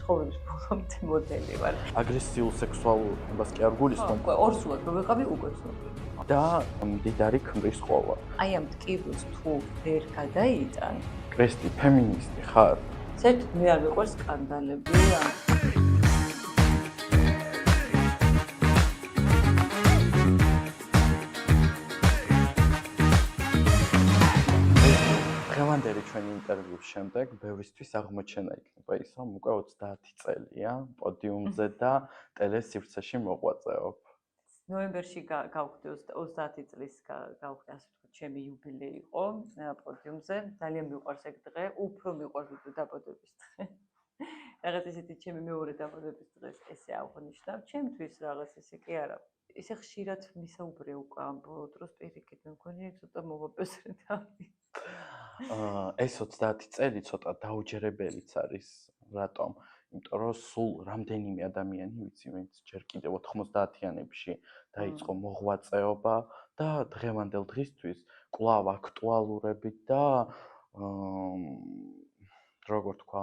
ცხოვრების ბოლომდე მოდელი ვარ. აგრესიულ სექსუალობას კი არ გულისხმობ. ორსულად რო ვიყავი უკვე ცნობილი. და მდიდარი ქმრის ყოლა. აი ამ ტკივილს თუ ვერ გადაიტან, კრესტი, ფემინისტი ხარ? საერთოდ მე არ მიყვარს სკანდალები. დღევანდელი ჩვენი ინტერვიუს შემდეგ ბევრისთვის აღმოჩენა იქნება ის, რომ უკვე 30 წელია პოდიუმზე და ტელესივრცეში მოღვაწეობ. ნოემბერში გავხდი 30 წლის გავხდი, ასე ვთქვათ, ჩემი იუბილეი იყო პოდიუმზე. ძალიან მიყვარს ეგ დღე, უფრო მიყვარს ვიდრე დაბადების დღე. რაღაც ისეთი ჩემი მეორე დაბადების დღეს ესე აღვნიშნავ. ჩემთვის რაღაც ესე კი არა. ისე ხშირად მისაუბრე უკვე ამ ბოლო დროს პირიქით, მე მგონი ცოტა მოვაპესრე. ეს 30 წელი ცოტა დაუჯერებელიც არის. რატომ? იმიტომ რომ სულ რამდენიმე ადამიანი ვიცი, ვინც ჯერ კიდევ 90-იანებში დაიწყო მოღვაწეობა და დღევანდელ დღისთვის კვლავ აქტუალურებით და როგორ თქვა,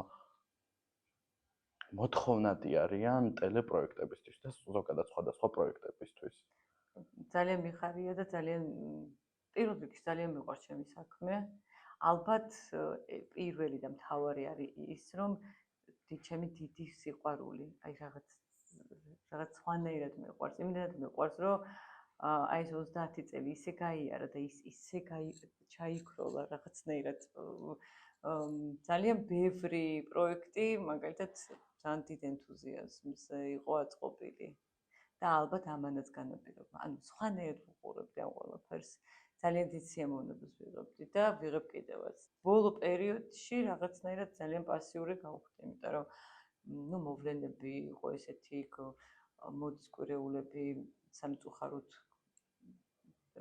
მოთხოვნადი არიან ტელეპროექტებისთვის და ზოგადად სხვადასხვა პროექტებისთვის. ძალიან მიხარია და ძალიან პირველ რიგში ძალიან მიყვარს ჩემი საქმე. ალბათ პირველი და მთავარი არის ის, რომ ჩემი დიდი სიყვარული, აი რაღაც სხვანაირად მიყვარს. იმდენად მიყვარს, რომ აი ეს 30 წელი ისე გაიარა და ისე ჩაიქროლა რაღაცნაირად ძალიან ბევრი პროექტი, მაგალითად ძალიან დიდ ენთუზიაზმს იყო აწყობილი. და ალბათ ამანაც განაპირობა. ანუ სხვანაირად ვუყურებდი ამ ყველაფერს. ძალიან დიდ სიამოვნებას ვიღებდი და ვიღებ კიდევაც. ბოლო პერიოდში რაღაცნაირად ძალიან პასიური გავხდი, იმიტომ რომ ნუ მოვლენები იყო ესეთი, მოდის კვირეულები სამწუხაროდ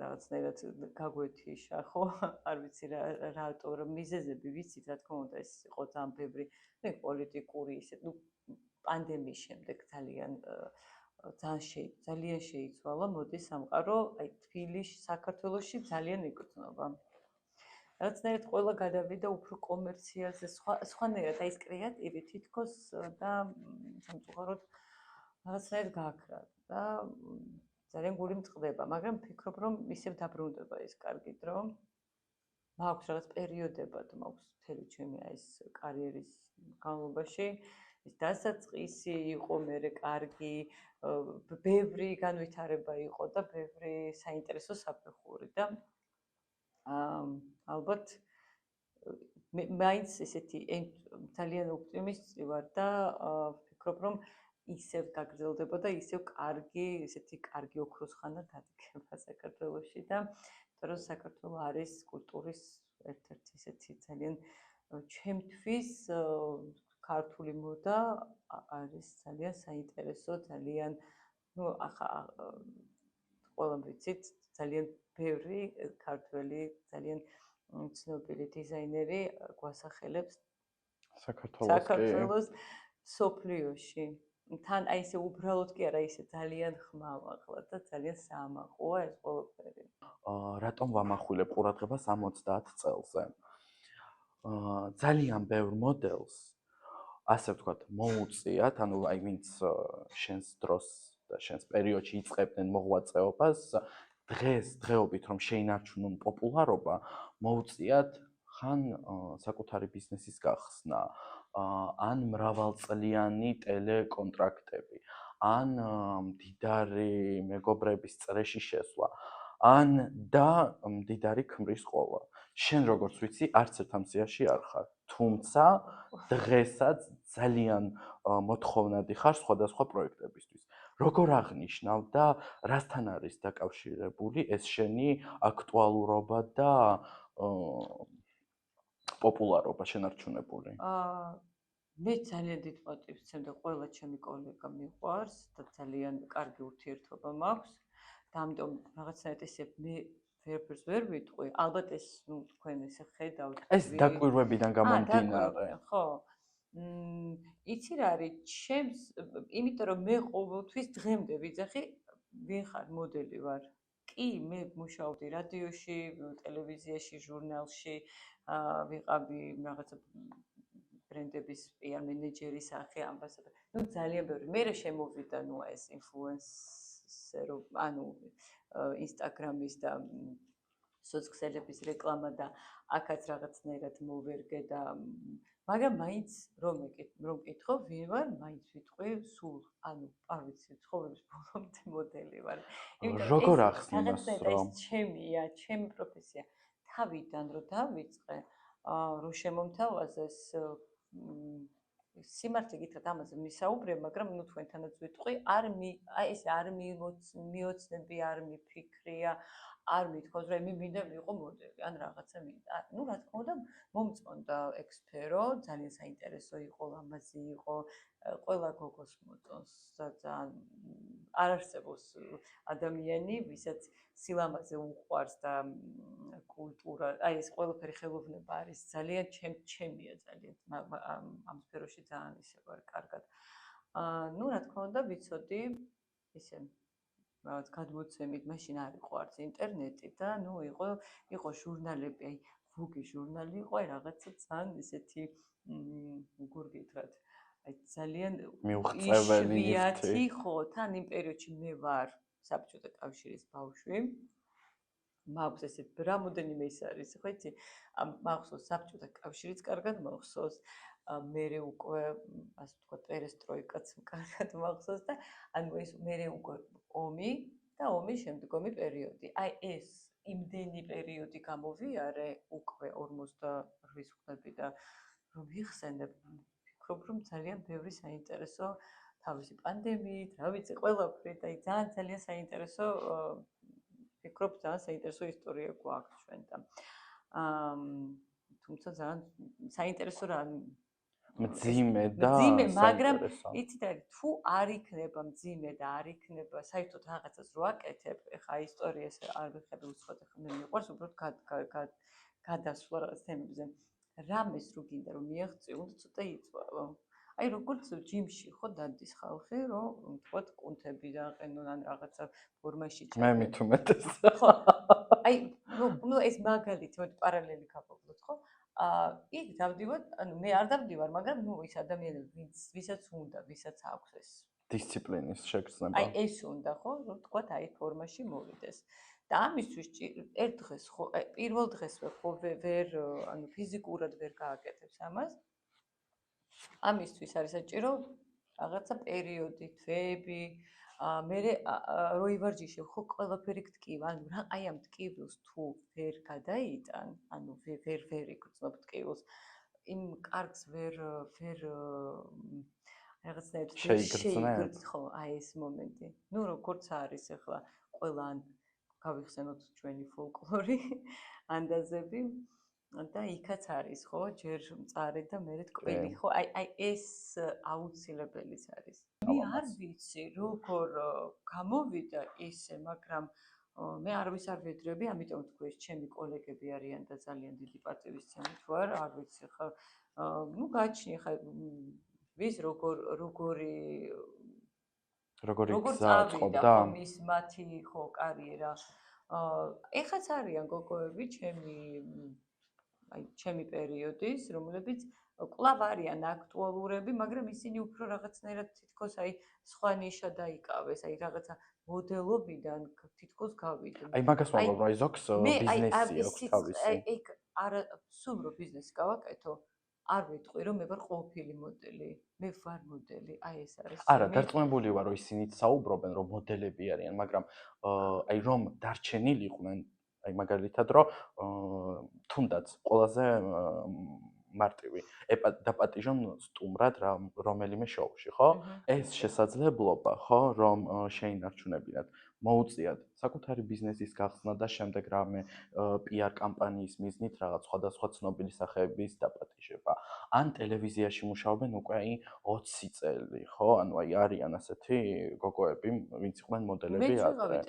რაღაცნაირად გაგვეთიშა, ხო? არ ვიცი რატო, რომ მიზეზები ვიცით, რა თქმა უნდა, ეს იყო ძალიან ბევრი, მე პოლიტიკური ისე, ნუ პანდემიის შემდეგ ძალიან შეიცვალა მოდის სამყარო, აი თბილისში, საქართველოში ძალიან იგრძნობა. რაღაცნაირად ყველა გადავიდა უფრო კომერციაზე, სხვანაირად აი ეს კრეატივი თითქოს და სამწუხაროდ რაღაცნაირად გააქრა და ძალიან გული მწყდება, მაგრამ ვფიქრობ, რომ ისევ დაბრუნდება ეს კარგი დრო. მაქვს რაღაც პერიოდებად, მაქვს მთელი ჩემი აი ეს კარიერის განმავლობაში ის დასაწყისი იყო, მერე კარგი, ბევრი განვითარება იყო და ბევრი საინტერესო საფეხური და ალბათ მაინც ესეთი ძალიან ოპტიმისტი ვარ და ვფიქრობ, რომ ისევ გაგრძელდება და ისევ კარგი, ესეთი კარგი ოქროს ხანა დადგება საქართველოში და იმიტომ რომ საქართველო არის კულტურის ერთ-ერთი ესეთი ძალიან ჩემთვის ქართული მოდა არის ძალიან საინტერესო, ძალიან ნუ ყველამ ვიცით, ძალიან ბევრი ქართველი, ძალიან ცნობილი დიზაინერი გვასახელებს საქართველოს სოფლიოში. თან აი ესე უბრალოდ კი არა, ისე ძალიან ხმამაღლა და ძალიან საამაყოა ეს ყველაფერი. რატომ ვამახვილებ ყურადღებას ამ 30 წელზე? ძალიან ბევრ მოდელს ასე ვთქვათ, მოუწიათ, ანუ აი ვინც შენს დროს და შენს პერიოდში იწყებდნენ მოღვაწეობას, დღეობით რომ შეინარჩუნონ პოპულარობა, მოუწიათ ხან საკუთარი ბიზნესის გახსნა, ან მრავალწლიანი ტელეკონტრაქტები, ან მდიდარი მეგობრების წრეში შესვლა, ან და მდიდარი ქმრის ყოლა. შენ როგორც ვიცი, არც ერთ ამ სიაში არ ხარ. თუმცა დღესაც ძალიან მოთხოვნადი ხარ სხვადასხვა პროექტებისთვის. როგორ აღნიშნავ და რასთან არის დაკავშირებული ეს შენი აქტუალურობა და პოპულარობა შენარჩუნებული? მე ძალიან დიდ პატივს ვცემ და ყველა ჩემი კოლეგა მიყვარს და ძალიან კარგი ურთიერთობა მაქვს და ამიტომ რაღაცნაირად ესე მე ვერაფერს ვერ ვიტყვი. ალბათ ეს თქვენ ესე ხედავთ. ეს დაკვირვებიდან გამომდინარე. ხო. იცი რა არის, ჩემს, იმიტომ რომ მე ყოველთვის დღემდე ვიძახი, ვინ ხარ, მოდელი ვარ. კი, მე მუშაობდი რადიოში, ტელევიზიაში, ჟურნალში, ვიყავი რაღაცა ბრენდების PR მენეჯერის სახე, ამბასადორი. ნუ ძალიან ბევრი. მერე შემოვიდა ნუ ეს ინფლუენსერო, ანუ ინსტაგრამის და სოციალების რეკლამა და აქაც რაღაცნაირად მოვერგე და მაგრამ მაინც რომ მკითხო, ვინ ვარ, მაინც ვიტყვი სულ, ანუ არ ვიცი, ცხოვრების ბოლომდე მოდელი ვარ. როგორ ახსნას რომ ეს ჩემია, ჩემი პროფესია. თავიდან რომ დავიწყე, რომ შემომთავაზეს სიმართლე გითხრათ ამაზე მისაუბრე, მაგრამ ნუ თქვენთანაც ვიტყვი, ეს არ მიოცნები, არ მიფიქრია, არ მithქოს რომ მე მინდა ვიყო მოდელი, ან რაღაცა მინდა. ნუ რა თქმა უნდა, მომწონდა ეგ სფერო, ძალიან საინტერესო იყო, ლამაზი იყო, ყველა გოგოს მოწონს და ძალიან არ არსებობს ადამიანი, ვისაც სილამაზე უყვარს და კულტურა, აი ეს ყველაფერი ხელოვნება არის ძალიან ჩემია ძალიან ამ სფეროში ძალიან ისე ვარ კარგად. ნუ რა თქმა უნდა ვიცოდი ისე რაღაც გადმოცემით, მაშინ არ იყო არც ინტერნეტი და ნუ იყო ჟურნალები, აი ვუგი ჟურნალი იყო, აი რაღაცა ძალიან ისეთი როგორ გითხრათ, აი ძალიან მიუღწეველი ხო, თან იმ პერიოდში მე ვარ საბჭოთა კავშირის ბავშვი. მაქვს ესე რამოდენიმე ის არის, ხო იცი? მახსოვს საბჭოთა კავშირიც კარგად მახსოვს. მერე უკვე ასე ვთქვათ, პერესტროიკაც კარგად მახსოვს და ანუ ეს მერე უკვე ომი და ომის შემდგომი პერიოდი. აი ეს იმდენი პერიოდი გამოვიარე უკვე 48 ხმები და რომ ვიხსენებ, ვფიქრობ რომ ძალიან ბევრი საინტერესო თავისი პანდემიით, რა ვიცი, ყველაფრით, აი ძალიან საინტერესო ვფიქრობ, ძალიან საინტერესო ისტორია გვაქვს ჩვენ და თუმცა ძალიან საინტერესო რა მძიმე და მაგრამ იცით რა, თუ არ იქნება მძიმე და არ იქნება საერთოდ რაღაცას რო აკეთებ, ეხა ისტორიას არ ვიხები უცხოთ, ეხა მე მიყვარს უბრალოდ გადასვლა რაღაც თემებზე. რამეს რო გინდა რომ მიაღწიო, უნდა ცოტა იწვავო. აი როგორც ჯიმში ხო დადის ხალხი, რომ თქვათ კუნთები დააყენონ ან რაღაცა ფორმაში მე მით უმეტეს. ხო. აი ნუ ეს მაგალითი, მოდი პარალელი გავყოლოთ, ხო? იქ დავდივარ, ანუ მე არ დავდივარ, მაგრამ ნუ ის ადამიანები, ვისაც უნდა, ვისაც აქვს ეს დისციპლინის შეგრძნება. აი ეს უნდა, ხო, რომ თქვათ აი ფორმაში მოვიდეს. და ამისთვის ერთ დღეს ხო, პირველ დღესვე ხო ვერ, ანუ ფიზიკურად ვერ გააკეთებს ამას. ამისთვის არის საჭირო რაღაცა პერიოდი, თვეები, მერე რო ივარჯიშებ, ხო ყველაფერი გტკივა, ანუ რა აი ამ ტკივილს თუ ვერ გადაიტან, ანუ ვერ იგრძნობ ტკივილს, იმ კარგს ვერ რაღაცნაირად შეიგრძნებ. ხო, აი ეს მომენტი. ნუ როგორც არის ახლა ყველა ან გავიხსენოთ ჩვენი ფოლკლორი, ანდაზები და იქაც არის, ხო, ჯერ მწარე და მერე ტკბილი, ხო, აი ეს აუცილებელიც არის. მე არ ვიცი, როგორ გამოვიდა ისე, მაგრამ მე არავის არ ვედრები, ამიტომ თქვი ეს ჩემი კოლეგები არიან და ძალიან დიდი პატივისცემით ვარ, არ ვიცი ხა, ნუ გაჩნი ხა ვის როგორი წავიდა მის მათი ხო კარიერა. ეხაც არიან გოგოები ჩემი პერიოდის, რომლებიც კვლავ არიან აქტუალურები, მაგრამ ისინი უფრო რაღაცნაირად თითქოს აი სხვა ნიშა დაიკავეს, აი რაღაცა მოდელობიდან თითქოს გავიდნენ. აი მაგას ვამბობ, რომ აი ზოგს ბიზნესი აქვს თავისი. აი არა სულ რო ბიზნესი გავაკეთო, არ ვიტყვი რომ მე ვარ ყოველფილი მოდელი. მე ვარ მოდელი, აი ეს არის. არა, დარწმუნებული ვარ, რომ ისინიც საუბრობენ, რომ მოდელები არიან, მაგრამ აი რომ დარჩენილიყვნენ, აი მაგალითად, რომ თუნდაც ყველაზე მარტივი დაპატიჟონ სტუმრად რომელიმე შოუში, ხო? ეს შესაძლებლობა, ხო, რომ შეინარჩუნებინათ, მოუწიათ საკუთარი ბიზნესის გახსნა და შემდეგ რამე PR კამპანიის მიზნით რაღაც სხვადასხვა ცნობილი სახეების დაპატიჟება. ან ტელევიზიაში მუშაობენ უკვე აი 20 წელი, ხო? ანუ აი არიან ასეთი გოგოები, ვინც იყვნენ მოდელები ადრე.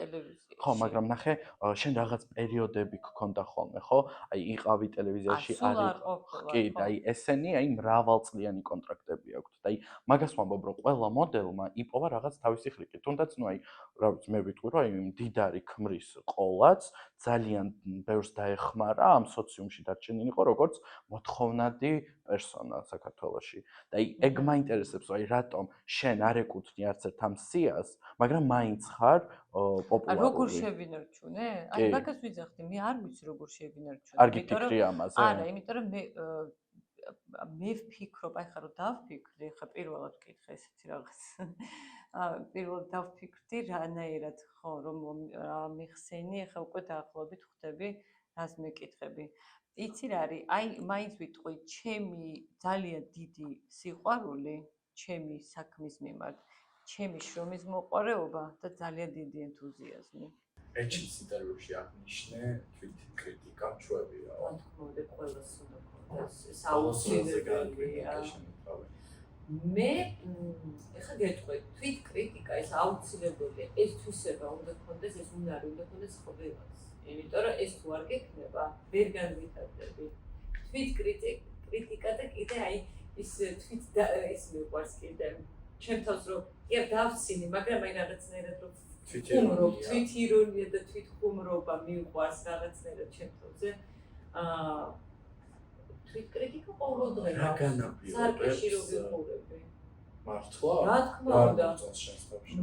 ხო, მაგრამ ნახე, შენ რაღაც პერიოდები გქონდა ხოლმე, ხო? აი იყავი ტელევიზიაში არის. კი, და აი ესენი აი მრავალწლიანი კონტრაქტები აქვთ. და აი მაგას ვამბობ, რომ ყველა მოდელმა იპოვა რაღაც თავისი ხრიკი. თუნდაც ნუ აი რა ვიცი, მე ვიტყვი, რომ აი მდიდარი ქმრის ყოლაც ძალიან ბევრს დაეხმარა ამ სოციუმში დარჩენილ იყო როგორც მოთხოვნადი პერსონა საქართველოში. და ეგ მაინტერესებს, აი რატომ შენ არ ეკუთვნი არც ერთ ამ სიას, მაგრამ მაინც ხარ პოპულარული. როგორ შევინარჩუნე? აი მაგას ვიძახდი, მე არ ვიცი როგორ შევინარჩუნე. არ გიფიქრი ამაზე? არა, იმიტომ რომ მე ვფიქრობ, აი ხა რომ დავფიქრდი, ხა პირველად ვკითხე ესეთი რაღაც. პირველად დავფიქრდი რანაირად ხო რომ მიხსენი, ხა უკვე დაახლოებით ხვდები რას მეკითხები. იცი რა არის? აი მაინც ვიტყვი, ჩემი ძალიან დიდი სიყვარული, ჩემი საქმის მიმართ, ჩემი შრომის მოყვარეობა და ძალიან დიდი ენთუზიაზმი. ეჩის ინტერვიუში აღნიშნე თვით კრიტიკა ჩვევია. რა თქმა უნდა, ყველას უნდა გქონდეს საუცილებლია. მე ეხლა გეტყვით, თვით კრიტიკა ეს აუცილებელია, ეს თვისება უნდა გქონდეს, ეს უნარი უნდა გქონდეს ყველას. იმიტომ რომ ეს თუ არ გექნება, ვერ განვითარდები. თვით კრიტიკა და კიდე აი ის თვით ის მიყვარს კიდე. ჩემ თავს რომ კი არ დავსინი, მაგრამ აი რაღაცნაირად რომ თვით ირონია და თვით ხუმრობა მიყვარს რაღაცნაირად ჩემ თავზე. თვით კრიტიკა ყოველდღე მაქვს. სარკეში რო ვიყურები. მართლა? რა თქმა უნდა.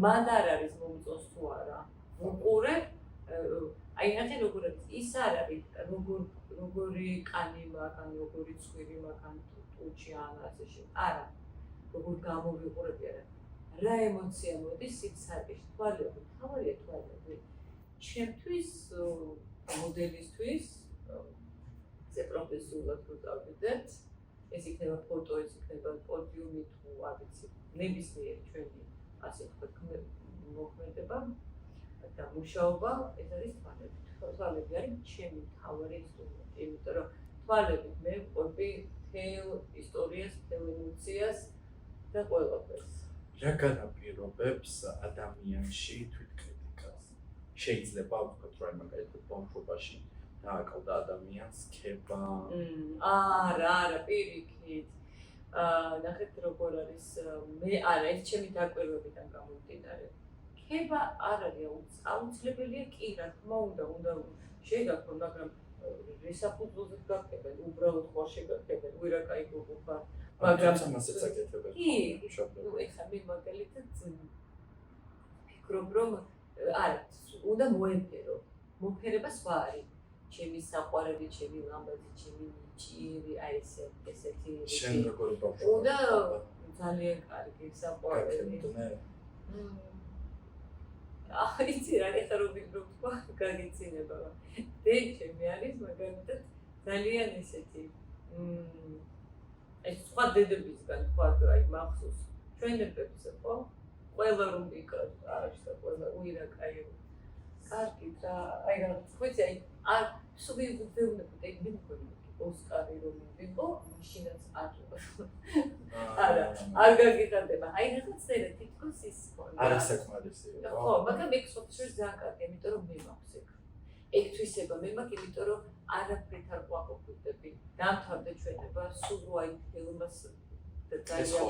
მან არ არის მომწონს თუ არა. ვუყურე აი ნახე როგორ არის ის არ არის როგორი კანი მაქვს ან როგორი ცხვირი მაქვს ან ტუჩი ან ასეში არა როგორ გამოვიყურები არა რა ემოცია მოდის იქ სარკეში თვალები თავია თვალები ჩემთვის მოდელისთვის ზე პროფესიულად რო წავიდეთ ეს იქნება ფოტო ეს იქნება პოდიუმი თუ არ ვიცი ნებისმიერი ჩვენი ასე ვთქვათ მოქმედება და მუშაობა ეს არის თვალები. თვალები არის ჩემი მთავარი ინსტრუმენტი, იმიტომ რომ თვალებით მე ვყოფი მთელ ისტორიას, მთელ ემოციას და ყველაფერს. რა განაპირობებს ადამიანში თვითკრიტიკას? შეიძლება ვთქვათ, რომ მაგალითად ბავშვობაში დააკლდა ადამიანს ქება. არა, პირიქით. ნახეთ როგორ არის მე არა ეს ჩემი დაკვირვებიდან გამომდინარე. ქება არ არის აუცილებელია კი რა თქმა უნდა შეგაქო მაგრამ რესაფუძველზე გაქებენ უბრალოდ ხარ შეგაქებენ ვირა კაი გოგო ხარ მაგრამ ამასაც აკეთებენ კი ეხლა მე მაგალითად ფიქრობ რომ არა უნდა მოემფერო მოფერება სხვა არის ჩემი საყვარელი ჩემი ლამბადი ჩემი ნიჭიერი აი ესეთი შენ როგორი ბავშვი უნდა ძალიან კარგი საყვარელი იცი რა ეხლა რომ ვიქნებ თქვა გაგიცინება ჩემი არის მაგალითად ძალიან ესეთი ეს სხვა დედებისგან თქვა აი მახსოვს ჩვენებებს ხო ყველა რომ ვიკრათ არაშთა ყველა უირა კაი კარგი და აი რა ვიცი აი არ სულ ვეუბნები და მე მგონი ოსკარი რომ მივიღო მაშინაც არა არ გაგიტანდება აი რაღაცნაირად თითქოს ის ხონდა არასაკმარისია ხო მაგრამ ეგ სოფტვერს ძალიან კარგი იმიტომ რომ მე მაქვს ეგ თვისება მე მაქვს იმიტომ რომ არაფრით არ ყვაყოფილდები დამთავრდა ჩვენება სულ აი ფილმას და ძალიან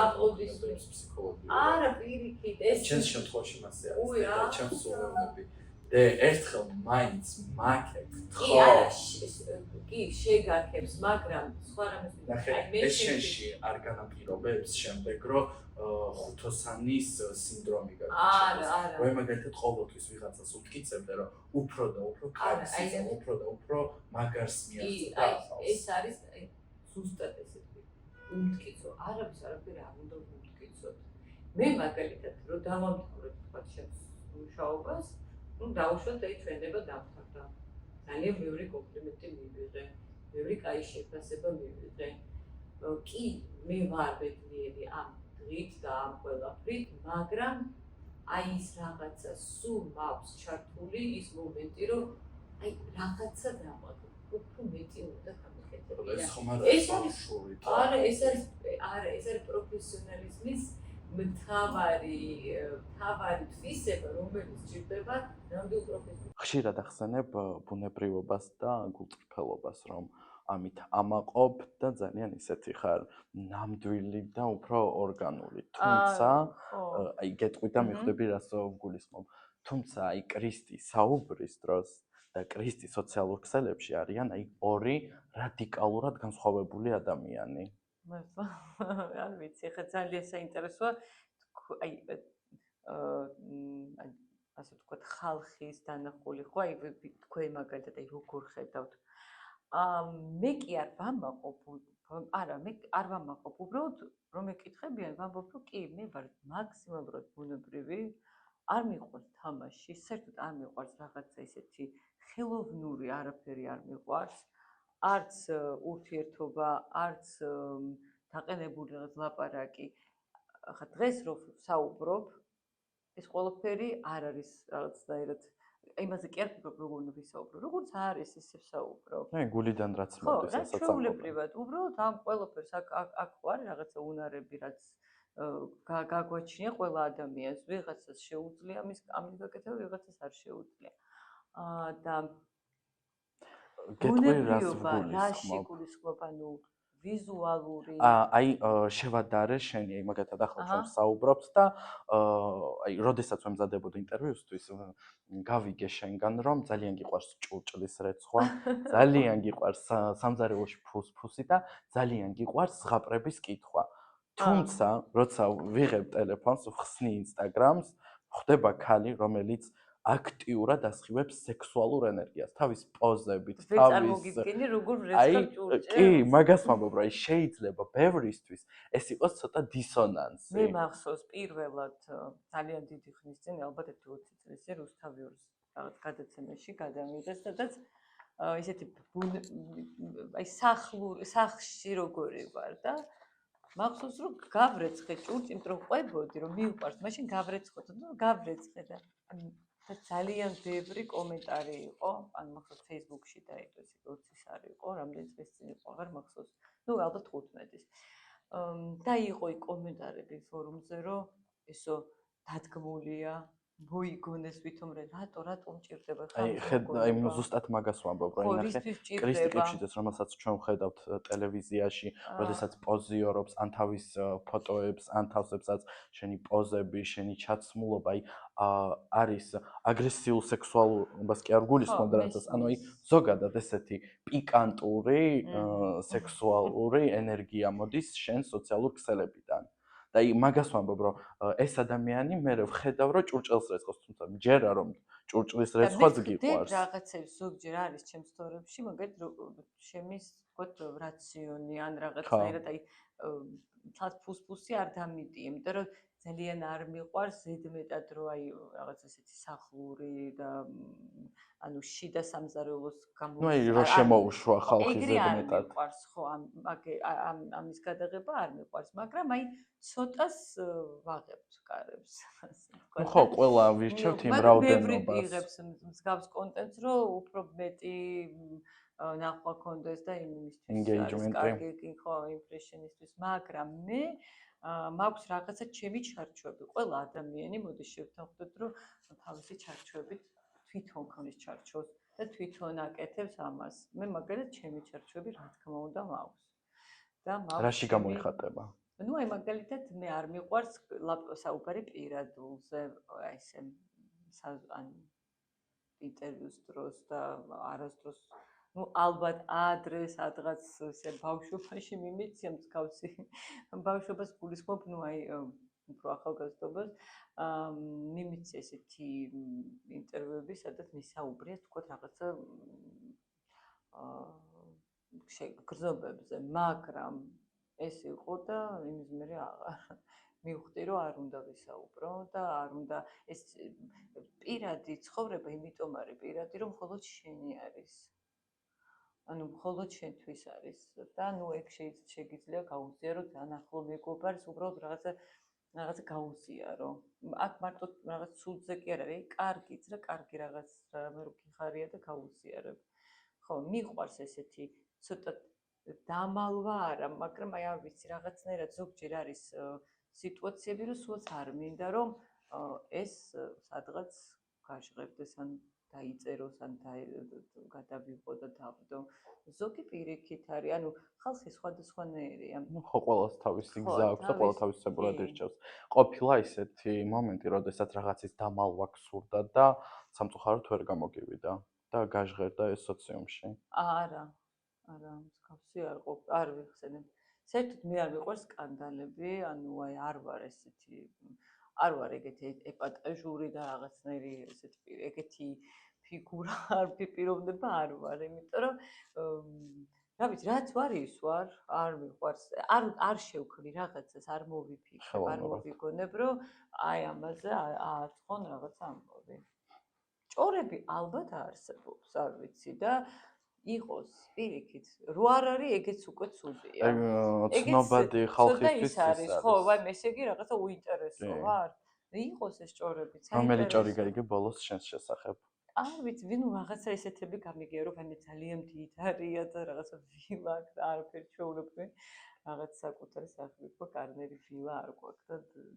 აპლოდისმენტს ფსიქოლოგია არა პირიქით ეს ჩემს შემთხვევაში მასე არის და ჩემს სულოვნები და ერთხელ მაინც მაკეთ ხო კი შეგაქებს მაგრამ სხვა რამეს აი ეს შენში არ განაპირობებს შემდეგ რომ ხუთოსანის სინდრომი გაჩნდეს არა რომ მაგალითად ყოველთვის ვიღაცას უთქიცებდა რომ უფრო და უფრო კარგს უფრო და უფრო მაგარს მიაღწევდა ეს არის ზუსტად ესეთი უმტკიცო არაფერს არაფერი არ უნდა უმტკიცოთ მე მაგალითად რომ დავამთავრებ თქვა ჩემს მუშაობას დაუშვათ აი ჩვენება დამთავრდა. ძალიან ბევრი კომპლიმენტი მივიღე, ბევრი კაი შეფასება მივიღე. კი, მე ვარ ბედნიერი ამ დღით და ამ ყველაფრით, მაგრამ აი ის რაღაცა სულ მაქვს ჩართული ის მომენტი, რომ აი რაღაცა დამაყო. უფრო მეტი უნდა გამიქეთებინა. ეს არის პროფესიონალიზმის მთავარი თვისება, რომელიც ჭირდება ნამდვილ პროფესიას. ხშირად ახსენებ ბუნებრივობას და გულწრფელობას, რომ ამით ამაყობ და ძალიან ისეთი ხარ ნამდვილი და უფრო ორგანული. თუმცა აი გეტყვი და მიხვდები რას გულისხმობ. თუმცა აი კრისტი საუბრის დროს და კრისტი სოციალურ ქსელებში არიან აი ორი რადიკალურად განსხვავებული ადამიანი. არ ვიცი, ხა ძალიან საინტერესოა აი ასე ვთქვათ, ხალხის დანახული ხო, აი თქვენ მაგალითად აი როგორ ხედავთ? მე კი არ ვამაყობ, არა, მე არ ვამაყობ, უბრალოდ რომ ეკითხებიან, ვამბობ, რომ კი, მე ვარ მაქსიმალურად ბუნებრივი, არ მიყვარს თამაში, საერთოდ არ მიყვარს რაღაცა ისეთი ხელოვნური არაფერი არ მიყვარს, არც ურთიერთობა, არც დაყენებული რაღაც ლაპარაკი. ახლა დღეს რო საუბრობ, ეს ყველაფერი არ არის რაღაცნაირად იმაზე კი არ ვფიქრობ, როგორ უნდა ვისაუბრო. როგორც არის, ისე ვსაუბრობ. აი გულიდან რაც ხო, მოდის, რა რასაც ამბობ. ჩვეულებრივად, უბრალოდ ამ ყველაფერს აქ ხო არის რაღაცა უნარები, რაც გაგვაჩნია ყველა ადამიანს. ვიღაცას შეუძლია ამის გაკეთება, ვიღაცას არ შეუძლია. და გეტყვი რას ბუნებრივობა, რაში გულისხმობ? გულისხმობ, ანუ ვიზუალური აი შევადარე შენი აი მაგათად ახლა ჩვენ საუბრობთ და აი როდესაც ვემზადებოდი ინტერვიუსთვის გავიგე შენგან რომ ძალიან გიყვარს ჭურჭლის რეცხვა, ძალიან გიყვარს სამზარეულოში ფუსფუსი და ძალიან გიყვარს ზღაპრების კითხვა. თუმცა როცა ვიღებ ტელეფონს, ვხსნი ინსტაგრამს, ხვდება ქალი, რომელიც აქტიურად ასხივებს სექსუალურ ენერგიას, თავის პოზებით, თავის წარმოგიდგენი როგორ რეცხავ ჭურჭელს. კი, მაგას ვამბობ, რომ შეიძლება ბევრისთვის ეს იყოს ცოტა დისონანსი. მე მახსოვს პირველად ძალიან დიდი ხნის წინ, ალბათ 20 წლის წინ რუსთავიურს რაღაც გადაცემაში გადავიდა, სადაც ისეთი აი სახლში როგორი ვარ და მახსოვს რომ გავრეცხე ჭურჭი, იმიტომ რომ ყვებოდი რომ მიუყვარს, მაშინ გავრეცხოთ, ну გავრეცხე და ძალიან ბევრი კომენტარი იყო, ანუ მახსოვს Facebook-ში და ეს 20-ის არის იყო, რამდენი წლის წინ იყო, აღარ მახსოვს. ну ალბათ 15-ის. და იყო კომენტარები ფორუმზე, რომ ესო დადგმულია, მოიგონეს ვითომ რატომ ჭირდება ხალხი. აი ზუსტად მაგას ვამბობ, რომ ინახე კრისტი კიფშიძეს, რომელსაც ჩვენ ვხედავთ ტელევიზიაში, როდესაც პოზიორობს ან თავის ფოტოებს, ან თავსაც შენი პოზები, შენი ჩაცმულობა, აი არის აგრესიულ სექსუალობას კი არ გულისხმობ რაღაცას, ანუ აი ზოგადად ესეთი პიკანტური სექსუალური ენერგია მოდის შენ სოციალურ ქსელებიდან. და აი მაგას ვამბობ, რომ ეს ადამიანი მე ვხედავ, რომ ჭურჭელს რეცხავს, თუმცა მჯერა რომ ჭურჭლის რეცხვაც გიყვარს. რაღაცებს ზოგჯერ არის ჩემს სტორიებში, მაგალითად შემის ვთქვათ რაციონი ან რაღაცნაირად აი თავს ფუსფუსი არ დამიტი, იმიტომ რომ ძალიან არ მიყვარს ზედმეტად რომ აი რაღაც ესეთი სახლური და ანუ შიდა სამზარეულოს ნუ აი რო შემოუშვა ხალხი ზედმეტად. მიყვარს ხო ამის გადაღება არ მიყვარს, მაგრამ აი ცოტას ვაღებთ კარებს, ასე ვთქვათ. ხო, ყველა ვირჩევთ იმ რაოდენობას. ბევრი იღებს მსგავს კონტენტს, რომ უფრო მეტი ნახვა კონდეს და იმისთვის კარგი ხო იმპრეშნისთვის, მაგრამ მე მაქვს რაღაცა ჩემი ჩარჩოები. ყველა ადამიანი მოდი შევთანხმდეთ, რომ თავისი ჩარჩოებით თვითონ ქონის ჩარჩოს და თვითონ აკეთებს ამას. მე მაგალითად ჩემი ჩარჩოები რა თქმა უნდა მაქვს. და მაქვს რაში გამოიხატება? ну აი მაგალითად მე არ მიყვარს საუბარი პირადულზე, აი ესე ან ინტერვიუს დროს და არასდროს ну ალბათ ადრე სადღაც ესე ბავშვობაში მიმეცია მსგავსი ბავშვობას გულისხმობ, ну აი უფრო ახალგაზრდობას მიმეცია ესეთი ინტერვიუები, სადაც მისაუბრია თქო რაღაცა გრძნობებზე, მაგრამ ეს იყო და იმის მერე აღარ მივხვდი რომ არ უნდა ვისაუბრო და არ უნდა ეს პირადი ცხოვრება, იმიტომ არის პირადი, რომ მხოლოდ შენი არის. ანუ მხოლოდ შენთვის არის და ნუ ეგ შეიძლება გაუზიარო ძალიან ახლო მეგობარს, უბრალოდ რაღაცა გაუზიარო. აქ მარტო რაღაც სულზე კი არ არის, კარგიც რა, კარგი რაღაც რამე რო გიხარია და გაუზიარებ. ხო, მიყვარს ესეთი ცოტა დამალვა არა, მაგრამ აი არ ვიცი, რაღაცნაირად ზოგჯერ არის სიტუაციები, რომ სულაც არ მინდა რომ ეს სადღაც გაჟღერდეს ან დაიწეროს ან გადავიღო და დავდო. ზოგი პირიქით არის, ანუ ხალხი სხვადასხვანაირია. ხო, ყველას თავისი ხო, გზა აქვს და ყველა თავის- თავისებურად კი. ირჩევს. ყოფილა ისეთი მომენტი, როდესაც რაღაცის დამალვა გსურდა და სამწუხაროდ ვერ გამოგივიდა და გაჟღერდა ეს სოციუმში. არა, მსგავსი არ ვიხსენებ. საერთოდ მე არ მიყვარს სკანდალები, ანუ აი არ ვარ ესეთი, არ ვარ ეგეთი ეპატაჟური და რაღაცნაირი ეგეთი ფიგურა არ პიროვნება არ ვარ, იმიტომ რომ რა ვიცი, რაც ვარ ის ვარ, არ მიყვარს, არ შევქმნი რაღაცას, არ მოვიფიქრებ, არ მოვიგონებ, რომ აი ამაზე ააწყონ რაღაცა ამბავი. ჭორები ალბათ არსებობს, არ ვიცი და იყოს პირიქით. რო არ არის, ეგეც უკვე ცუდია. ცნობადი ხალხისთვის ის არის, ხო, ვაი, ესე იგი რაღაცა უინტერესო ვარ. იყოს ეს ჭორებიც, რომელი ჭორი გაიგე ბოლოს შენს შესახებ? არ ვიცი, ვინუ რაღაცა ესეთები გამიგია, რომ აი ძალიან დიდარია და რაღაცა ვილა აქვს და არაფერი ჩვეულებრივი. რაღაც საკუთარი სახლი გვაქვს, კარნერი ვილა არ გვაქვს და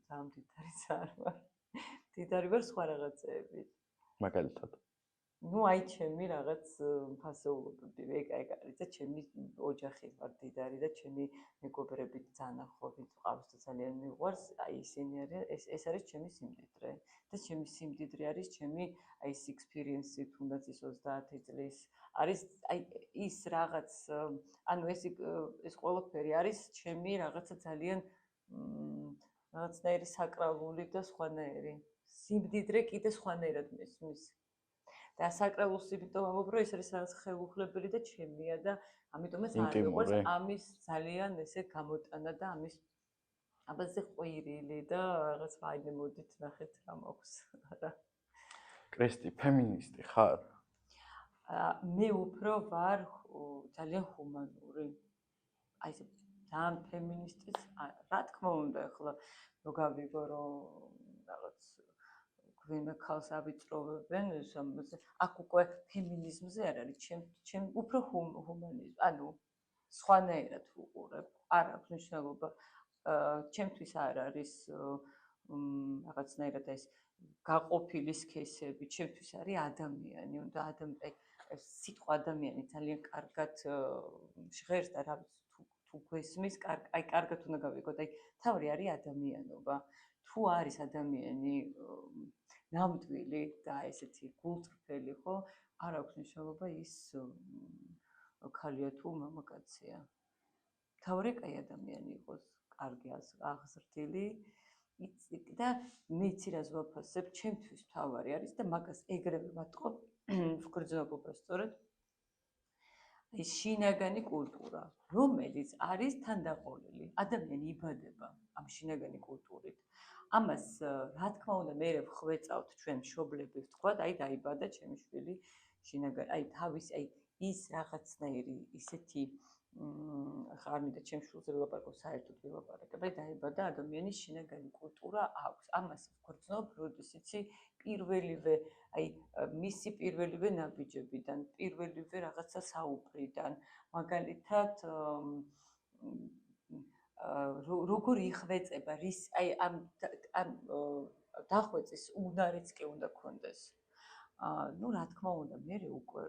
ძალიან დიდარიც არ ვარ. დიდარი ვარ სხვა რაღაცეებით. მაგალითად. ნუ აი ჩემი რაღაც ფასეულობები, ეგ არის და ჩემი ოჯახი ვარ დიდარი და ჩემი მეგობრები ძანახობით ყავს და ძალიან მიყვარს, აი ისინი არის, ეს არის ჩემი სიმდიდრე. და ჩემი სიმდიდრე არის ჩემი აი ეს experience-ი, თუნდაც ის 30 წლის არის აი ის რაღაც, ანუ ეს ყველაფერი არის ჩემი რაღაცა ძალიან რაღაცნაირი საკრალური და სხვანაირი. სიმდიდრე კიდე სხვანაირად მესმის. და საკრალოს იმიტომ ამბობ, რომ ეს არის რაღაც ხელუხლებელი და ჩემია და ამიტომაც არ მიყვარს ამის ძალიან ესე გამოტანა და ამაზე ყვირილი და რაღაც ვაიმე მოდით ნახეთ რა მაქვს. არა. კრისტი, ფემინისტი ხარ? მე უფრო ვარ ძალიან ჰუმანური. აი ეს ძალიან ფემინისტის, რა თქმა უნდა, ახლა რო გავიგო რომ რაღაც გვინა ქალს ავიწროვებენ, აქ უკვე ფემინიზმზე არ არის, ჩემ უფრო ჰუმანიზმი, ანუ სხვანაირად ვუყურებ, არ აქვს მნიშვნელობა. ჩემთვის არ არის რაღაცნაირად ეს გაყოფილი სქესები, ჩემთვის არის ადამიანი, უნდა სიტყვა ადამიანი ძალიან კარგად ჟღერს და რა ვიცი თუ გვესმის, აი კარგად უნდა გავიგოთ, აი თავი არის ადამიანობა. თუ არის ადამიანი ნამდვილი და ესეთი გულწრფელი, ხო, არ აქვს მნიშვნელობა ის ქალია თუ მამაკაცია. თავი კაი ადამიანი იყოს, კარგი აღზრდილი და მე იცი რას ვაფასებ, ჩემთვის თავარი არის და მაგას ეგრევე ვატყობ, ვგრძნობ უბრალოდ ეს შინაგანი კულტურა, რომელიც არის თანდაყოლილი. ადამიანი იბადება ამ შინაგანი კულტურით. ამას რა თქმა უნდა მე ვხვეწავთ ჩვენ მშობლები ვთქვათ, აი დაიბადა ჩემი შვილი შინაგანი, აი თავის აი ის რაღაცნაირი ისეთი ხარ მინდა ჩემს შვილზე ვილაპარაკო, საერთოდ ვილაპარაკებ, აი დაიბადა ადამიანის შინაგანი კულტურა აქვს. ამას ვგრძნობ, როდესაც პირველივე აი მისი პირველივე ნაბიჯებიდან, პირველივე რაღაცა საუბრიდან, მაგალითად როგორ იხვეწება, აი ამ დახვეწის უნარიც კი უნდა გქონდეს. ნუ რა თქმა უნდა, მე უკვე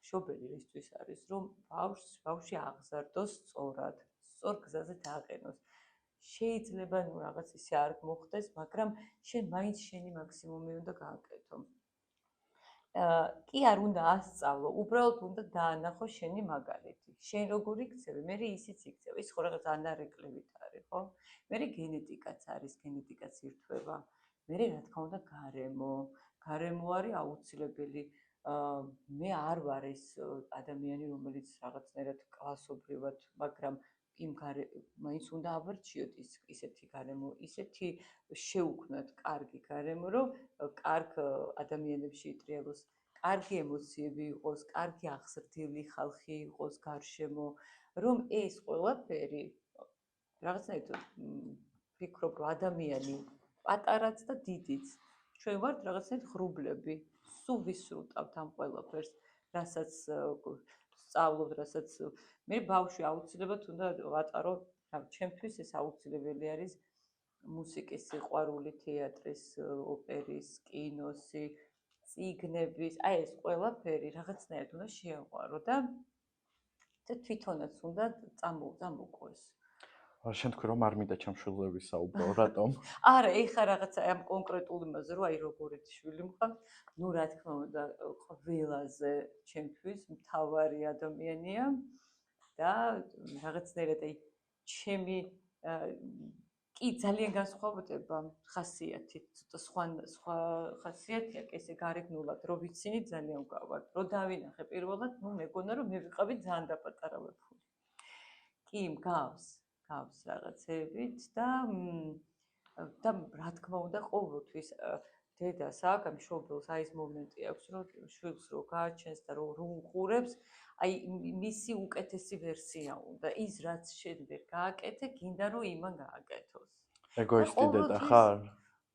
მშობელი რისთვის არის, რომ ბავშვი აღზარდოს სწორად, სწორ გზაზე დააყენოს. შეიძლება ნუ რაღაც ისე არ მოხდეს, მაგრამ შენ მაინც შენი მაქსიმუმი უნდა გააკეთო. კი არ უნდა ასწავლო, უბრალოდ უნდა დაანახო შენი მაგალითი. შენ როგორ იქცევი, მე ისიც იქცევ. ის ხო რაღაც ანარეკლებით არის, ხო? მე გენეტიკაც არის, გენეტიკაც ირთვება. მე რა თქმა უნდა გარემო არის აუცილებელი. მე არ ვარ ეს ადამიანი, რომელიც რაღაცნაირად კლასობრივად, მაგრამ მაინც უნდა ავარჩიოთ ისეთი გარემო, ისეთი შეუქმნათ კარგი გარემო, რომ კარგ ადამიანებში იტრიალოს, კარგი ემოციები იყოს, კარგი აღზრდილი ხალხი იყოს გარშემო, რომ ეს ყველაფერი რაღაცნაირად ვფიქრობ, რომ ადამიანი პატარაც და დიდიც, ჩვენ ვართ რაღაცნაირად ღრუბლები, სულ ვისრუტავთ ამ ყველაფერს, რასაც სწავლობ, რასაც მე ბავშვი აუცილებლად უნდა ვატარო, ჩემთვის ეს აუცილებელი არის მუსიკის სიყვარული, თეატრის, ოპერის, კინოსი, წიგნების, აი ეს ყველაფერი რაღაცნაირად უნდა შეაყვარო და თვითონაც უნდა წამოყვეს. შენ თქვი რომ არ მინდა ჩემშვილები საუბრო, რატომ? არა, ეხა რაღაცა ამ კონკრეტულ იმაზე რომ აი როგორი შვილი მყავს, ნუ რა თქმა უნდა ყველაზე ჩემთვის მთავარი ადამიანია და რაღაცნაირად აი ჩემი კი ძალიან განსხვავდება ხასიათით, ცოტა სხვა ხასიათი აქვს, ესე გარეგნულად რო ვიცინი ძალიან ვგავართ. რო დავინახე პირველად, ნუ მეგონა რომ მე ვიყავი ძალიან დაპატარავებული. კი, მგავს რაღაცებით და რა თქმა უნდა ყოველთვის დედას აქვს ამ შობილს აი ეს მომენტი აქვს რომ შვილს რო გააჩენს და რო უყურებს აი მისი უკეთესი ვერსია უნდა ის რაც შენ ვერ გააკეთე გინდა რომ იმან გააკეთოს ეგოისტი დედა ხარ?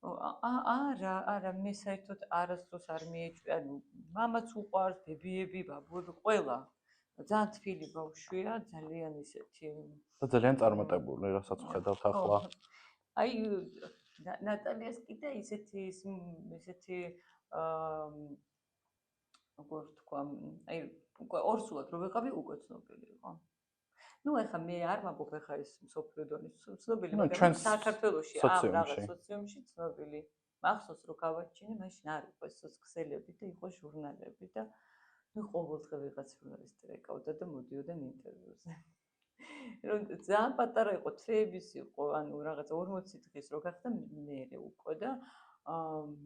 არა მე საერთოდ არასდროს არ მიეჭვი ანუ მამაც უყვარს ბებიები ბაბუები ყველა ძალიან თბილი ბავშვია ძალიან ისეთი და ძალიან წარმატებული რასაც ვხედავთ ახლა აი ნატალიას კიდე ისეთი როგორ თქვა აი უკვე ორსულად რო ვიყავი უკვე ცნობილი იყო ну ეხა მე არ მაგობ ეხა ეს მსოფლიო დონის ცნობილი მაგრამ საქართველოში ამ რაღაც სოციუმში ცნობილი მახსოვს რომ გავაჩინე მაშინ არ იყო ეს სოციალები და იყო ჟურნალები და ну ყოველდღე ვიღაც ჟურნალისტი რეკავდა და მოდიოდნენ ინტერვიუზე რომ ძალიან პატარა იყო თვეების იყო ანუ რაღაც 40 დღის რო გახდა მერე უკვე და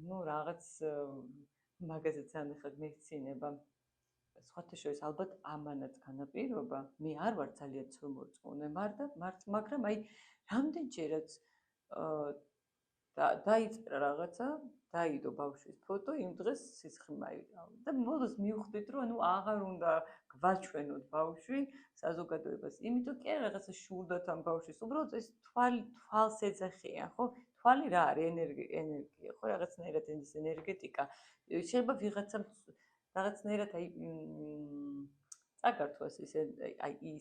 ну რაღაც მაგაზე ძალიან ხარ მეცინება სხვათა შორის ალბათ ამანაც განაპირობა მე არ ვარ ძალიან ცრომორწმუნე მაგრამ აი რამდენჯერაც დაიწერა რაღაცა დაიდო ბავშვის ფოტო იმ დღეს სისხლმაი და ბოლოს მივხვდით რომ ანუ აღარ უნდა გვაჩვენოთ ბავშვი საზოგადოებას იმიტომ კი არა რაღაცა შურდათ ამ ბავშვის უბრალოდ ეს თვალს ეძახიან ხო თვალი რა არის ენერგია ხო რაღაცნაირად ეს ენერგეტიკა შეიძლება ვიღაცამ რაღაცნაირად აი წაგართვას ისე აი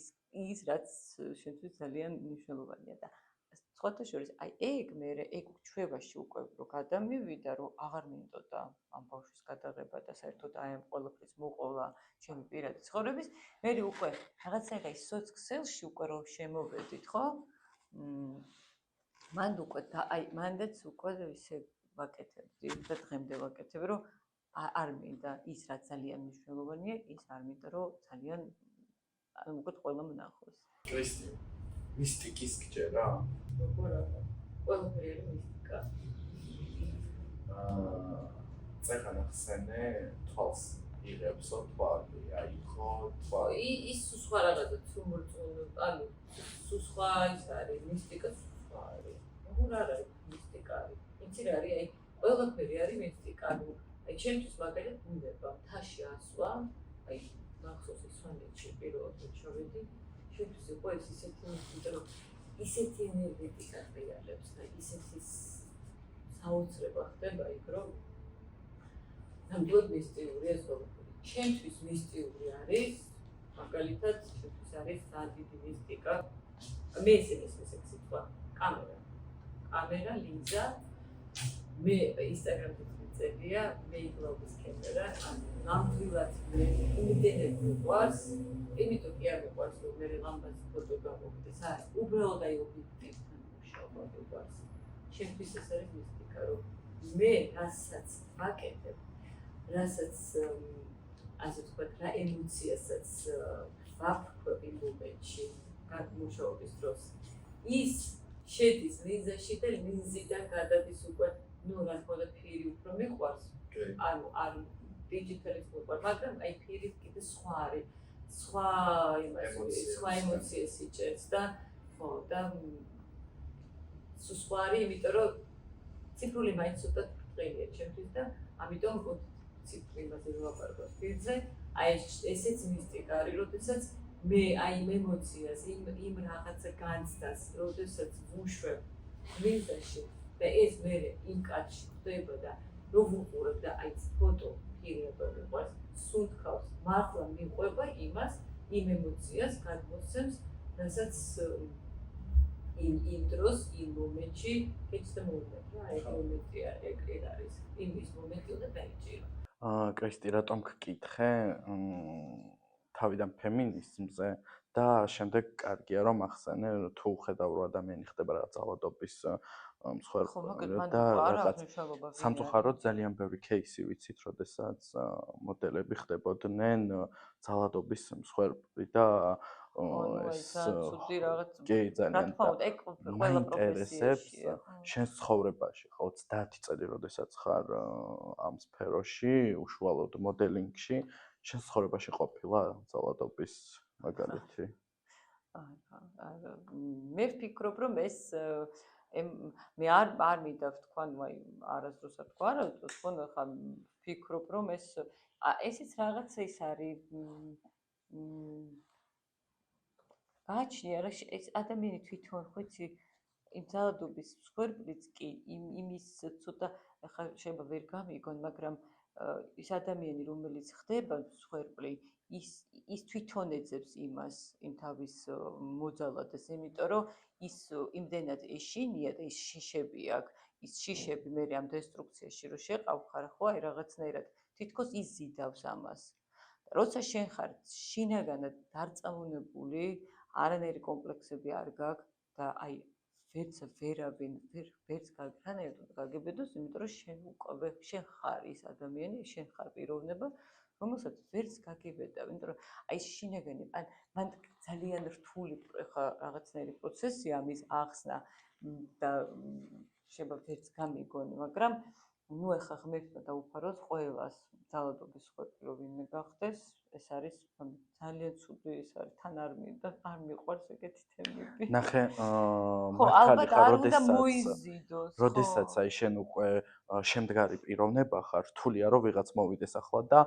ის რაც შენთვის ძალიან მნიშვნელოვანია და სხვათა შორის აი ეგ ჩვევაში უკვე რო გადამივიდა რომ აღარ მინდოდა ამ ბავშვის გადაღება და საერთოდ აი ამ ყველაფრის მოყოლა ჩემი პირადი ცხოვრების მე უკვე რაღაცნაირად აი სოციქსელში უკვე რო შემოვედით ხო მანდ უკვე აი მანდაც უკვე ისე ვაკეთებდი და დღემდე ვაკეთებ რომ არ მინდა ის რაც ძალიან მნიშვნელოვანია ის არ მინდა რომ ძალიან ანუ უკვე ყველა მნახოს კრისტი მისტიკის გჯერა? როგორ არა? ყველაფერი არის მისტიკა. წეხანა ხსენე თვალს იღებსო თვალი, აი ხო თვალი. ის სხვა რაღაცა ცრუმორწმუნო, ანუ სხვა ის არის მისტიკა სხვა არის. როგორ არა მისტიკა არის? იცი რა არის? აი ყველაფერი არის მისტიკა. ანუ აი ჩემთვის მაგალითად უნდა მთაში ასვა, აი მახსოვს სვანეთში პირველად შევედი ჩვენთვის იყო ეს ისეთი რომ ისეთი ენერგეტიკა ღიარებს და ისეთი საოცრება ხდება იქ რომ ნამდვილად მისტიური ეს ყველაფერი ჩვენთვის მისტიური არის მაგალითად ჩვენთვის არის ძალიან დიდი მისტიკა მე ეს სიტყვა კამერა ლინზა მე ინსტაგრამზე წერია მე იგლობის კამერა ნამდვილად მე იმდენად მიყვარს იმიტომ კი არ მიყვარს რომ მე ლამბაზი ფოტო გამოვიდეს არა უბრალოდ აი ობიექტივთან მუშაობა მიყვარს ჩემთვის ეს არის მისტიკა რომ მე რასაც ვაკეთებ რასაც ასე ვთქვათ რა ემოციასაც ვაფრქვევ იმ მომენტში მუშაობის დროს ის შედის ლინზაში და ლინზიდან გადადის უკვე ну რა თქმა უნდა ფირი უფრო მიყვარს ანუ არ დიჯიტალიც მიყვარს მაგრამ აი ფირი კიდე სხვა არის სხვა ემოციას იჭერს და ხო და სხვა არის იმიტომ რომ ციფრული მაინც ცოტა ბრწყინია ჩემთვის და ამიტომ ციფრი იმაზე ვაპარაკოთ ფირზე აი ესეც მისტიკა არის როდესაც მე აი ემოციას იმ რაღაცა განცდას როდესაც ვუშვებ ლინზაში და ეს მე იმ კადრში ხდება და რო ვუყურებ და აი ფოტო ფირება მიყვარს სუნთქავს მართლა მიყვება იმას იმ ემოციას გადმოსცემს რასაც იმ დროს იმ მომენტში ეცდა მომენტი რა ეგ მომენტია ეგ არის იმის მომენტი უნდა დაიჭირო კრისტი, რატომ გკითხე თავიდან ფემინიზმზე და შემდეგ კარგია რომ ახსენე თუ ხედავრო ადამიანი ხდება რაღაც ძალადობის მსხვერპლი და რაღაც სამწუხაროდ ძალიან ბევრი кейსი ვიცით, როდესაც მოდელები ხდებოდნენ ძალადობის მსხვერპლი და ეს ცუდი რაღაც კი ძალიან ყველა პროფესიაში შენს ცხოვრებაში ხო 30 წელი როდესაც ხარ ამ სფეროში უშუალოდ მოდელინგში შენს ცხოვრებაში ყოფილა ძალადობის მაგალითი მე ვფიქრობ რომ ეს მე არ მინდა ვთქვა აი არასდროს არ თქვა რა თქო ხა ვფიქრობ რომ ესეც რაღაც ის არის გააჩნია რა ეს ადამიანი თვითონ ხო იცი იმ ძალადობის მსხვერპლიც კი იმის ცოტა ხა შეიძლება ვერ გამიგონ მაგრამ ის ადამიანი რომელიც ხდება მსხვერპლი ის თვითონ ეძებს იმას იმ თავის მოძალადეს იმიტომ რომ ის იმდენად ეშინია და ის შიშები აქვს ის შიშები მე ამ დესტრუქციაში რო შეყავხარ ხო აი რაღაცნაირად თითქოს იზიდავს ამას როცა შენ ხარ შინაგანად დარწმუნებული არანაირი კომპლექსები არ გაქვს და აი ვერც განაერთო გაგებედოს იმიტომ რომ შენ ხარ ის ადამიანი შენ ხარ პიროვნება რომელსაც ვერც გაგებედა იმიტომ რომ აი შინაგანი მან ძალიან რთული ხა რაღაცნაირი პროცესია ამის ახსნა და შეიძლება ვერც გამიგონი მაგრამ ნუ ეხა ღმერთმა დაუფაროს ყველას ძალადობის მსხვერპლი ვინმე გახდეს ეს არის ძალიან ცუდი ის არის თან არ მიყვარს ეგეთი თემები ნახე მართალი ხარ როდესაც აი შენ უკვე შემდგარი პიროვნება ხარ რთულია რომ ვიღაც მოვიდეს ახლა და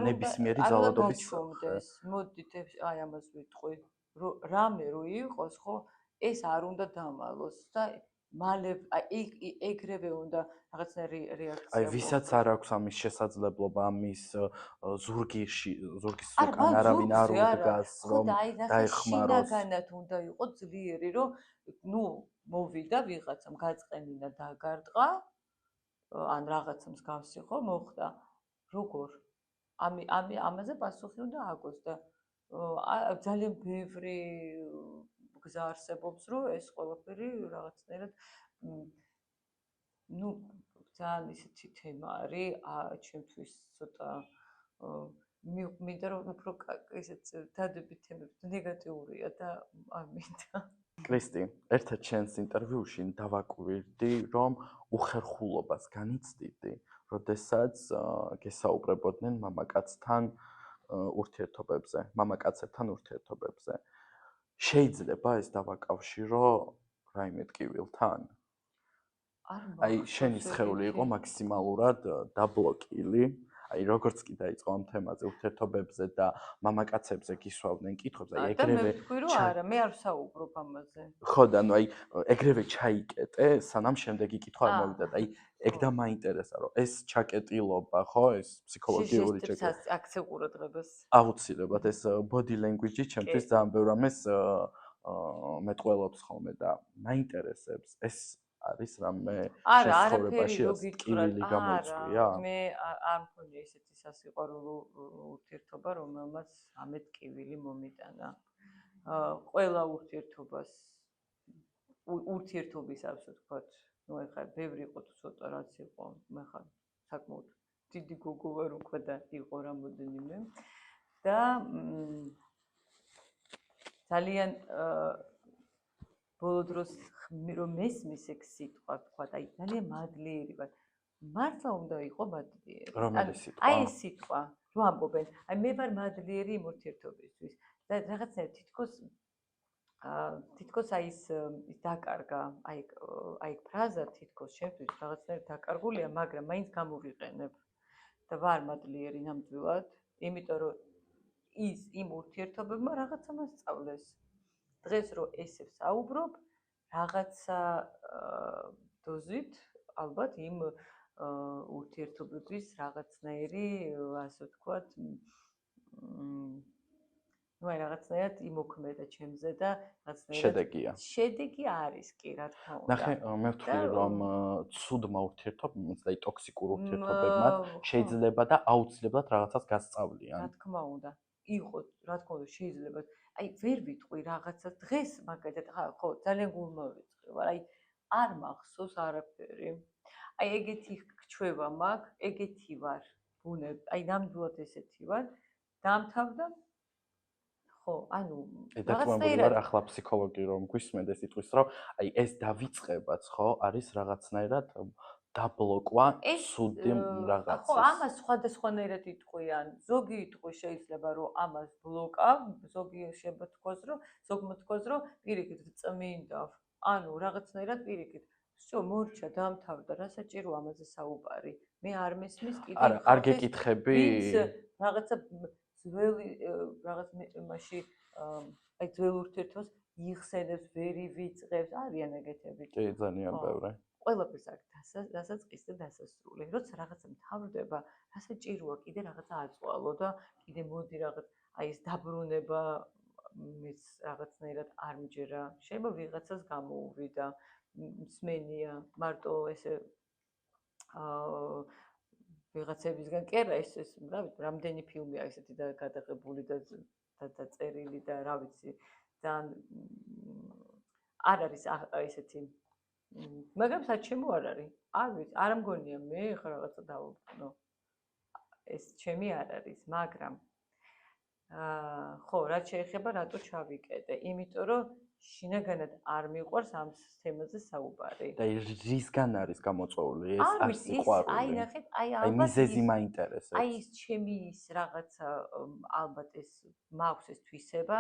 ნებისმიერი ძალადობის ჩომდეს მოდით აი ამას ვიტყვი რამე რო იყოს ხო ეს არ უნდა დამალოს და მალე ეგრევე უნდა რაღაცნაირი რეაქცია აი ვისაც არ აქვს ამის შესაძლებლობა ამის ზურგის უკან არავინ არ უდგას რომ დაეხმაროს შინაგანად უნდა იყოს ძლიერი რომ ნუ მოვიდა ვიღაცამ გაწყენინა დაგარტყა ან რაღაცა მსგავსი ხო მოხდა როგორ ამაზე პასუხი უნდა აგოს და ძალიან ბევრი გზა არსებობს რომ ეს ყველაფერი რაღაცნაირად ნუ ძალიან ისეთი თემა არის ჩემთვის ცოტა მინდა რომ უფრო ისეთ დადებით თემებს ნეგატიურია და არ მინდა კრისტი, ერთად შენს ინტერვიუში დავაკვირდი, რომ უხერხულობას განიცდიდი, როდესაც გესაუბრებოდნენ მამაკაცებთან ურთიერთობებზე. შეიძლება ეს დავაკავშირო რაიმე ტკივილთან? აი, შენი სხეული იყო მაქსიმალურად დაბლოკილი. აი როგორც კი დაიწყო ამ თემაზე ურთიერთობებზე და მამაკაცებზე გისვავდნენ კითხვებს, აი ეგრევე მე ვთქვი რომ არა, მე არ ვსაუბრობ ამაზე. ხო და ნუ აი ეგრევე ჩაიკეტე, სანამ შემდეგი კითხვა არ მოვიდა და აი ეგ და მაინტერესა რომ ეს ჩაკეტილობა, ხო, ეს ფსიქოლოგიური ჩაკეტილება აქცევ ყურადღებას. აუცილებლად ეს body language-ი ჩემთვის ძალიან ბევრ ამას მეტყველობს ხოლმე და მაინტერესებს ეს არის რამე შესაძლებელში ტკივილი გამოიწვია? მე არ მქონია ისეთი სასიყვარულო ურთიერთობა, რომელმაც ამეთ ტკივილი მომიტანა. ყველა ურთიერთობის ასე ვთქვათ, ნუ ეხლა ბევრი იყო თუ ცოტა რაც იყო, მე ხარ საკმაოდ დიდი გოგო ვარ უკვე და იყო რამოდენიმე და ძალიან ბოლო დროს რომ მესმის ეგ სიტყვა თქვა, აი ძალიან მადლიერი ვარ. მართლა უნდა იყო მადლიერი. რომელი სიტყვა? აი ეს სიტყვა, რო ამბობენ, აი მე ვარ მადლიერი იმ ურთიერთობისთვის. და რაღაცნაირად თითქოს აი ის დაკარგა, აი ფრაზა თითქოს შემთხვევით რაღაცნაირად დაკარგულია, მაგრამ მაინც გამოვიყენებ. და ვარ მადლიერი ნამდვილად, იმიტომ რომ იმ ურთიერთობებმა რაღაცა მასწავლეს. დღეს რო ესე ვსაუბრობ, რაღაცა დოზით ალბათ იმ ურთიერთობების რაღაცნაირი, ასე ვთქვათ, ნუ აი რაღაცნაირად იმოქმედა ჩემზე და შედეგია. შედეგი არის კი, რა თქმა უნდა. ნახე, მე ვთვლი რომ ცუდმა ურთიერთობებმა და ტოქსიკურ ურთიერთობებმა შეიძლება და აუცილებლად რაღაცას გასწავლიან. რა თქმა უნდა. იყო, რა თქმა უნდა, შეიძლება. აი, ვერ ვიტყვი რაღაცას დღეს, მაგალითად, ხო, ძალიან გულმოვიწყდი, მაგრამ აი, არ მახსოვს არაფერი. აი, ეგეთი რჩევა მაქვს, ეგეთი ვარ, ბუნებ, აი, ნამდვილად ესეთი ვარ. დამთავრდა ხო, ანუ რაღაცნაირად ახლა ფსიქოლოგი რომ გვისმენდეს იტყვის, რომ აი ეს დავიწყებაც, ხო, არის რაღაცნაირად დაბლოკვა ცუდი რაღაცის. ხო, ამას სხვადასხვანაირად იტყვიან. ზოგი იტყვის შეიძლება რომ ამას ბლოკავ, ზოგი შემოთქვას რომ პირიქით წმინდავ. ანუ რაღაცნაირად პირიქით. всё, მორჩა, დამთავრდა, რა საჭირო ამაზე საუბარი. მე არ მესმის კიდე. არ გეკითხები? რაღაცა ძველი რაღაც მაშინ აი ძველ ურთიერთობას იხსენებს, ვერი ვიწყებს, არიან ეგეთები. კი, ძალიან ბევრი. ყველაფერს აქვს დასაწყისი და დასასრული. როცა რაღაცა მთავრდება, რა საჭიროა კიდე რაღაცა აწვალო და კიდე მოდი რაღაც აი ეს დაბრუნება მეც რაღაცნაირად არ მჯერა. შეიძლება ვიღაცას გამოუვიდა, მსმენია, მარტო ესე ვიღაცებისგან კი არა ეს რა ვიცი, რამდენი ფილმია ესეთი და გადაღებული და დაწერილი და რა ვიცი, ძალიან არ არის ესეთი მაგრამ საჩემო არ არის. არ ვიცი, არ მგონია მე ხა რაღაცა დავუბრუნო. ეს ჩემი არ არის, მაგრამ ხო, რაც შეეხება რატო ჩავიკეტე? იმიტომ რომ შინაგანად არ მიყვარს ამ თემაზე საუბარი. და რისგან არის გამოწვეული ეს არ სიყვარული? აი ნახეთ, აი მიზეზი მაინტერესებს. აი ეს ჩემი ის რაღაცა ალბათ ეს მაქვს ეს თვისება,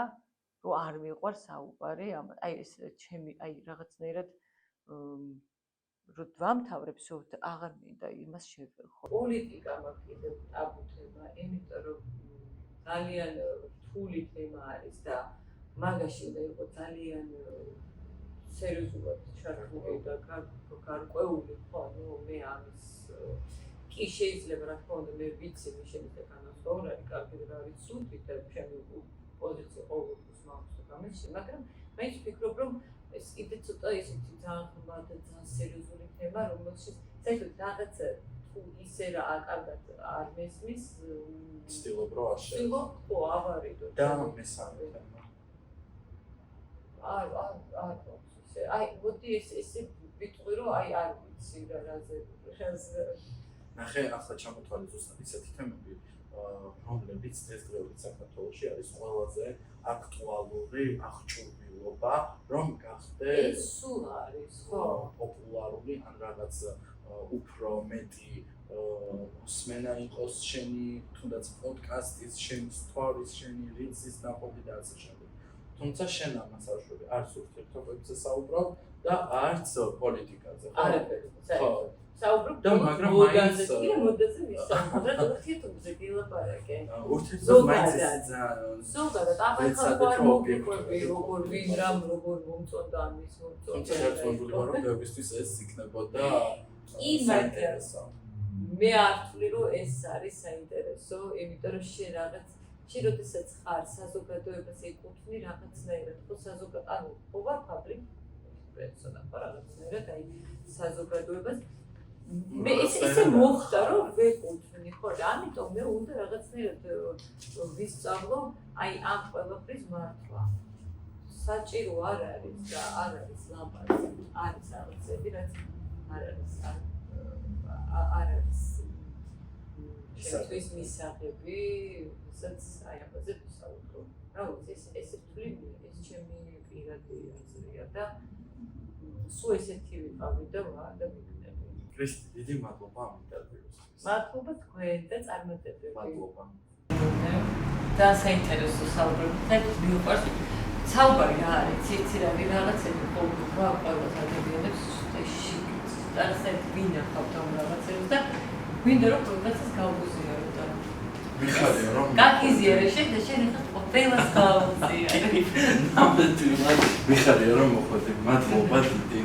რომ არ მიყვარს საუბარი, აი ეს ჩემი აი რაღაცნაირად რომ დავამთავრებ სულ აღარ მინდა იმას შევეხო. პოლიტიკა მაქვს კიდევ ტაბუ თემა, იმიტომ რომ ძალიან რთული თემა არის და მაგაში უნდა იყოს ძალიან სერიოზულად ჩართული და გარკვეული, ხო, ნუ მე ამის კი შეიძლება რა თქმა უნდა მე ვიცი მე შემიძლია განასხვაო, რა კარგი რა არის სული და ჩემი პოზიცია ყოველთვის მაქვს გამეში, მაგრამ მე ვფიქრობ რომ ეს კიდე ცოტა ისეთი ძალიან ხმა და ძალიან სერიოზული თემა, რომელშიც საერთოდ რაღაცა თუ ისე რა კარგად არ მესმის, ცდილობ რომ არ ცდილობ ხო ავარიდო და მესამე თემა. აი, მოდი ესე ვიტყვი რომ აი არ ვიცი რა რაზე ნახე, ახლა ჩამოთვალე ზუსტად ისეთი თემები, რომლებიც დღესდღეობით საქართველოში არის ყველაზე აქტუალური აღჭურვილობა, რომ გახდეს ეს სულ არის, ხო, პოპულარული ან რაღაც უფრო მეტი მსმენა იყოს შენი, თუნდაც პოდკასტის, შენი სტორის, შენი რილსის ნაყოფი და ასე შემდეგ. თუმცა შენ ამას არ შვები, არც ურთიერთობებზე საუბრობ და არც პოლიტიკაზე. არაფერი, საუბრობ და მაგრამ მაინც მოდაზე ვისაუბრებ, ურთიერთობებზე გილაპარაკე. ურთიერთობებზე ზოგადად ახლა მოგიყვები, როგორ ვინ რამ როგორ მომწონდა ამის მომწონდა. თუმცა რაც მომბულო რომ გებისთვის ეს იქნებოდა საინტერესო. მე არ ვთვლი რომ ეს არის საინტერესო, იმიტომ რომ შენ რაღაც შენ როდესაც ხარ საზოგადოებას ეკუთვნი რაღაცნაირად, ხო საზოგადო, ანუ ხო ვარ ფაბრიკ პერსონა, რაღაცნაირად აი საზოგადოებას მე ესე მოხდა რომ ვეკუთვნი, ხო და ამიტომ მე უნდა რაღაცნაირად ვისწავლო აი ამ ყველაფრის მართვა. საჭირო არ არის და არ არის ლამაზი, არის რაღაცები, რაც არ არის არ არის ჩემთვის მისაღები, ვისაც აი ამაზე ვსაუბრობ. რა ვიცი, ეს ვთვლი, ეს ჩემი პირადი აზრია და სულ ესეთი ვიყავი და ვიქნები. ქრისტი, დიდი მადლობა ამ ინტერვიუსთვის. მადლობა თქვენ და წარმატებები. მადლობა. და საინტერესო საუბრები. საერთოდ მიყვარს საუბარი რა არის, ცირცირავი რაღაცები ყოველდღიურად ყველას ადამიანებს და ვინ ახავთ ამ რაღაცებს და გვინდა რომ ყველას გავუზიარო და მიხარია რომ გაგიზიარე შენ და შენ ახლა ყველას გავუზიარე. ნამდვილად მიხარია რომ მოხვედი. მადლობა დიდი.